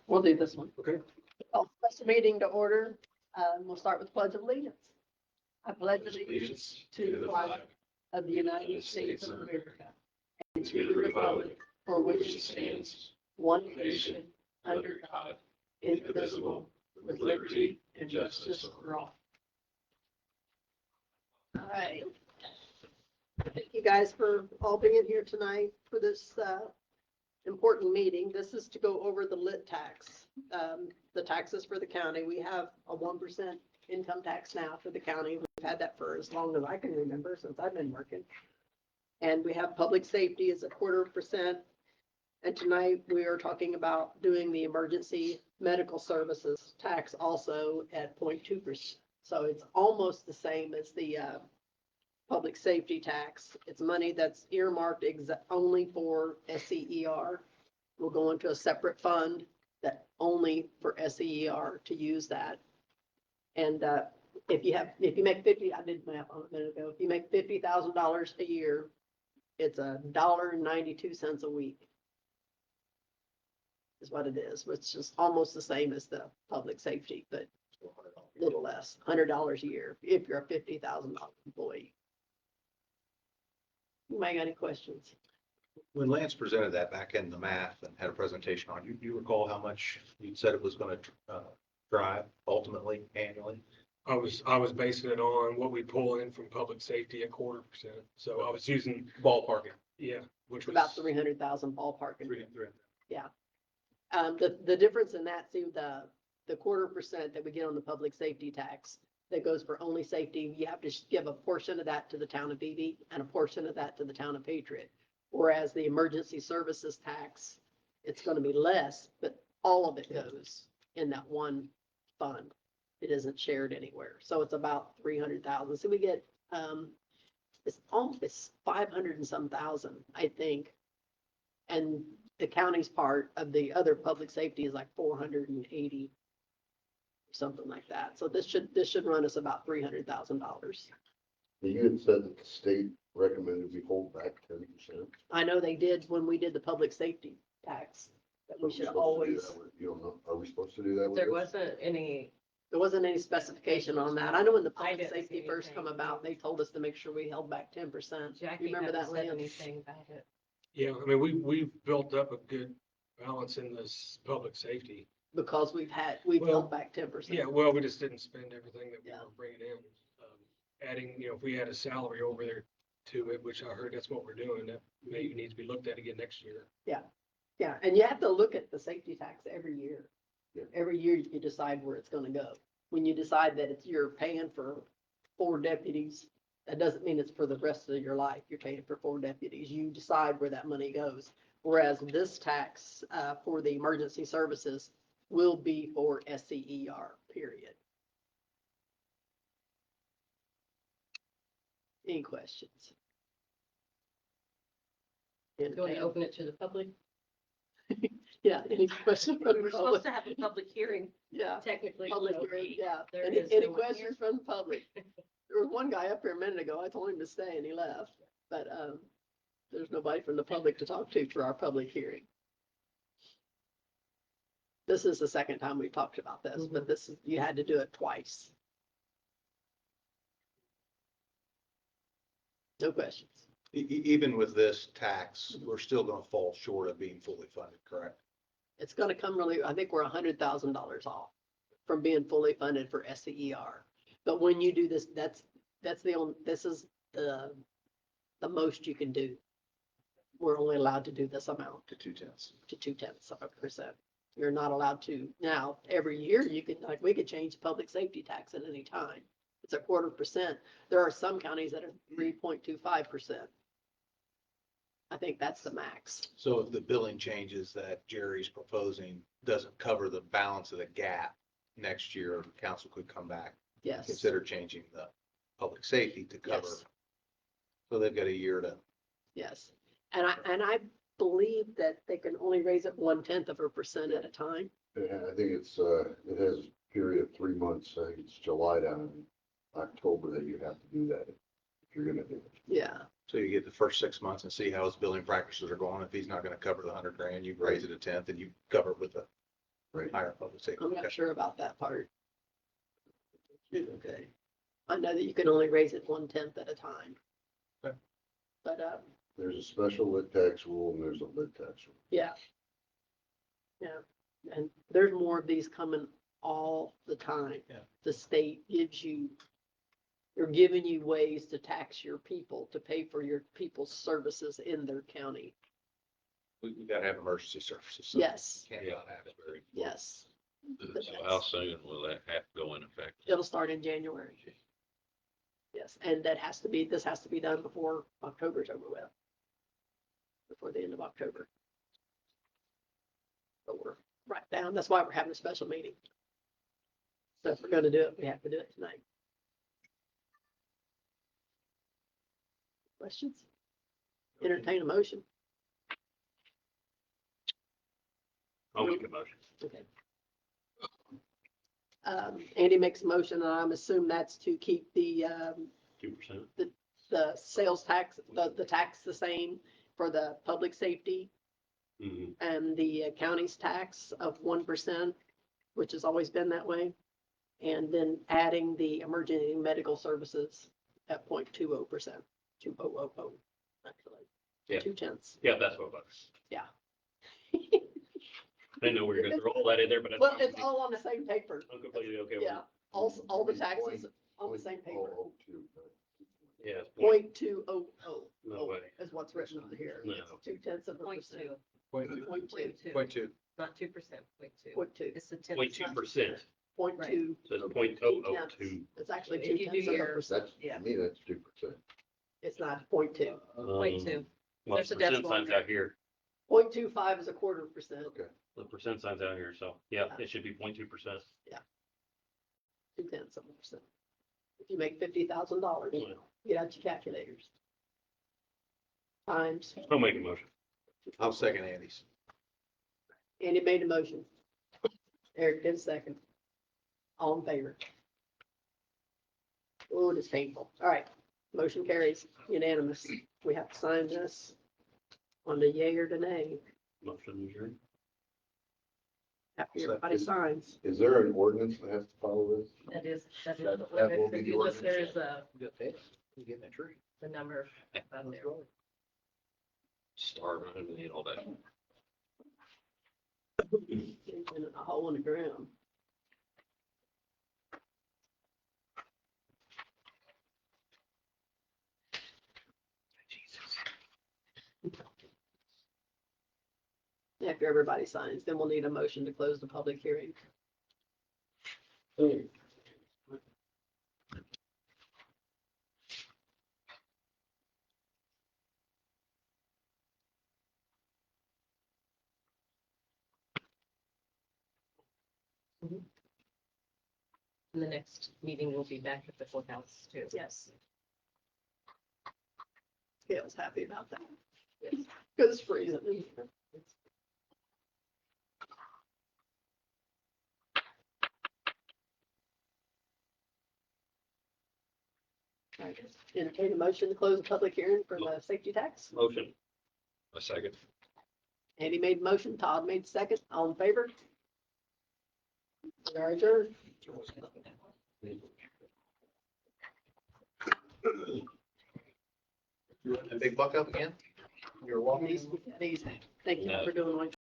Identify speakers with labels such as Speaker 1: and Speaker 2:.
Speaker 1: We'll do this one.
Speaker 2: Okay.
Speaker 1: Call special meeting to order. We'll start with pledge of allegiance. I pledge allegiance to the flag of the United States of America and to the republic for which it stands, one nation, under God, indivisible, with liberty and justice for all. All right. Thank you guys for all being here tonight for this important meeting. This is to go over the lit tax, the taxes for the county. We have a 1% income tax now for the county. We've had that for as long as I can remember, since I've been working. And we have public safety is a 0.25%. And tonight we are talking about doing the emergency medical services tax also at 0.2%. So it's almost the same as the public safety tax. It's money that's earmarked only for SCER. We'll go into a separate fund that only for SCER to use that. And if you make 50, I did math on it a minute ago. If you make $50,000 a year, it's $1.92 a week. Is what it is, which is almost the same as the public safety, but a little less, $100 a year if you're a $50,000 employee. You might got any questions?
Speaker 3: When Lance presented that back in the math and had a presentation on, you recall how much you said it was going to drive ultimately annually?
Speaker 2: I was basing it on what we pull in from public safety at 0.25%. So I was using
Speaker 3: Ballparking.
Speaker 2: yeah, which was
Speaker 1: About 300,000 ballpark.
Speaker 3: Three.
Speaker 1: Yeah. The difference in that, see, the 0.25% that we get on the public safety tax that goes for only safety, you have to give a portion of that to the town of Beebe and a portion of that to the town of Patriot. Whereas the emergency services tax, it's going to be less, but all of it goes in that one fund. It isn't shared anywhere. So it's about 300,000. So we get, it's almost 500 and some thousand, I think. And the county's part of the other public safety is like 480, something like that. So this should run us about $300,000.
Speaker 4: You had said that the state recommended we hold back 10%.
Speaker 1: I know they did when we did the public safety tax, that we should always,
Speaker 4: You don't know, are we supposed to do that? with
Speaker 5: There
Speaker 4: this?
Speaker 5: wasn't any,
Speaker 1: there wasn't any specification on that. I know when the
Speaker 5: I
Speaker 1: public
Speaker 5: didn't
Speaker 1: safety
Speaker 5: see
Speaker 1: first
Speaker 5: anything.
Speaker 1: come about, they told us to make sure we held back 10%.
Speaker 5: Jackie
Speaker 1: You remember
Speaker 5: hadn't
Speaker 1: that,
Speaker 5: said
Speaker 1: Lance?
Speaker 5: anything about it.
Speaker 2: yeah. I mean, we've built up a good balance in this public safety.
Speaker 1: Because we've
Speaker 2: Well,
Speaker 1: held back 10%.
Speaker 2: Yeah, well, we just didn't spend everything that we
Speaker 1: Yeah.
Speaker 2: were bringing in. Adding, if we had a salary over there to it, which I heard that's what we're doing, that maybe needs to be looked at again next year.
Speaker 1: Yeah, and you have to look at the safety tax every year.
Speaker 4: Yeah.
Speaker 1: Every year you decide where it's gonna go. When you decide that you're paying for 4 deputies, that doesn't mean it's for the rest of your life. You're paying for 4 deputies. You decide where that money goes. Whereas this tax for the emergency services will be for SCER, period. Any questions?
Speaker 5: Do you want to open it to the public?
Speaker 1: Yeah, any questions
Speaker 5: We
Speaker 1: from
Speaker 5: were
Speaker 1: the
Speaker 5: supposed
Speaker 1: public?
Speaker 5: to have a public hearing
Speaker 1: Yeah.
Speaker 5: technically.
Speaker 1: Public
Speaker 5: so
Speaker 1: hearing, yeah.
Speaker 5: there
Speaker 1: Any
Speaker 5: is no one
Speaker 1: questions
Speaker 5: here.
Speaker 1: from the public? There was one guy up here a minute ago. I told him to stay and he left, but, there's nobody from the public to talk to for our public hearing. This is the second time we've talked about this, but you had to do it twice. No questions.
Speaker 3: Even with this tax, we're still going to fall short of being fully funded, correct?
Speaker 1: It's gonna come really, I think we're $100,000 off from being fully funded for SCER. But when you do this, this is the most you can do. We're only allowed to do this amount
Speaker 3: To 2/10.
Speaker 1: to 0.2%. You're not allowed to. Now, every year we could change the public safety tax at any time. It's a 0.25%. There are some counties that are 3.25%. I think that's the max.
Speaker 3: So if the billing changes that Jerry's proposing doesn't cover the balance of the gap next year, council could come back,
Speaker 1: Yes.
Speaker 3: consider changing the public safety to cover.
Speaker 1: Yes.
Speaker 3: So they've got a year to.
Speaker 1: Yes. And I believe that they can only raise it 0.1% at a time.
Speaker 4: Yeah, I think it's, it has a period of 3 months. I think it's July down in October that you have to do that if you're gonna do it.
Speaker 1: Yeah.
Speaker 3: So you get the first 6 months and see how his billing practices are going. If he's not going to cover the 100 grand, you raise it a tenth and you cover it with the higher public safety.
Speaker 1: I'm
Speaker 3: Okay.
Speaker 1: not sure about that part. Okay. I know that you can only raise it 1/10 at a time.
Speaker 3: Okay.
Speaker 1: But,
Speaker 4: There's a special lit tax rule and there's a lit tax rule.
Speaker 1: yeah. Yeah, and there's more of these coming all the time.
Speaker 3: Yeah.
Speaker 1: The state gives you, they're giving you ways to tax your people, to pay for your people's services in their county.
Speaker 3: We gotta have emergency services. so
Speaker 1: Yes,
Speaker 3: Can't not have it.
Speaker 1: yes.
Speaker 6: So how soon will that have to go in effect?
Speaker 1: It'll start in January. Yes, and this has to be done before October's over with. Before the end of October. But we're right down, that's why we're having a special meeting. So if we're gonna do it, we have to do it tonight. Questions? Entertain a motion.
Speaker 6: I'll make a motion.
Speaker 1: Okay. Andy makes a motion, and I'm assuming that's to keep the,
Speaker 6: 2%.
Speaker 1: the sales tax, the tax the same for the public safety
Speaker 6: Mm-hmm.
Speaker 1: and the county's tax of 1%, which has always been that way. And then adding the emergency medical services at 0.20%, 2000, actually.
Speaker 6: Yeah.
Speaker 1: 2/10.
Speaker 6: Yeah, that's what it was.
Speaker 1: Yeah.
Speaker 6: I know we were gonna throw all that in there, but
Speaker 1: Well, it's all on the same paper.
Speaker 6: I'm completely okay with
Speaker 1: Yeah,
Speaker 6: it.
Speaker 1: all the taxes on the same paper.
Speaker 4: 0.002,
Speaker 6: Yeah. it's
Speaker 1: 0.2000
Speaker 6: No way.
Speaker 1: is what's written on here.
Speaker 6: No.
Speaker 1: It's 0.2%.
Speaker 5: 0.2,
Speaker 2: Point two.
Speaker 1: 0.2,
Speaker 2: Point two.
Speaker 5: not 2%, 0.2.
Speaker 1: 0.2,
Speaker 5: It's the 10.
Speaker 6: 0.2%.
Speaker 1: 0.2.
Speaker 6: So it's 0.002.
Speaker 1: It's actually
Speaker 5: If you do
Speaker 1: 0.2%.
Speaker 4: That's,
Speaker 5: Yeah.
Speaker 4: to me, that's 2%.
Speaker 1: It's not 0.2.
Speaker 5: 0.2.
Speaker 6: Well,
Speaker 5: There's a
Speaker 6: percent
Speaker 5: decimal in
Speaker 6: signs
Speaker 5: there.
Speaker 6: out here.
Speaker 1: 0.25 is a 1/4%,
Speaker 4: Okay.
Speaker 6: The percent signs out here, so yeah, it should be 0.2%.
Speaker 1: 0.2%. If you make $50,000,
Speaker 6: Yeah.
Speaker 1: get out your calculators. Times,
Speaker 6: I'll make a motion.
Speaker 3: I'll second Andy's.
Speaker 1: Andy made a motion. Eric did a second. All in favor? Oh, it is painful. All right, motion carries unanimous. We have to sign this on the yay or the nay
Speaker 6: Motion adjourned.
Speaker 1: after everybody signs.
Speaker 4: Is there an ordinance that has to follow this?
Speaker 5: That is
Speaker 4: That
Speaker 5: the
Speaker 4: will
Speaker 5: ordinance.
Speaker 4: be
Speaker 5: If
Speaker 4: the
Speaker 5: you look, there
Speaker 4: ordinance.
Speaker 5: is a,
Speaker 3: You got that? You getting that tree?
Speaker 5: the number out there.
Speaker 6: Starving, I didn't eat all that.
Speaker 1: In a hole in the ground. After everybody signs, then we'll need a motion to close the public hearing.
Speaker 5: And the next meeting will be back at the courthouse too.
Speaker 1: Yes. Gail's happy about that. Because it's freezing. in here. All right, entertain a motion to close the public hearing for the safety tax.
Speaker 6: Motion.
Speaker 3: A second.
Speaker 1: Andy made motion, Todd made second, all in favor? We are adjourned.
Speaker 3: A big buck up again? You're welcome.
Speaker 1: These, thank you for doing what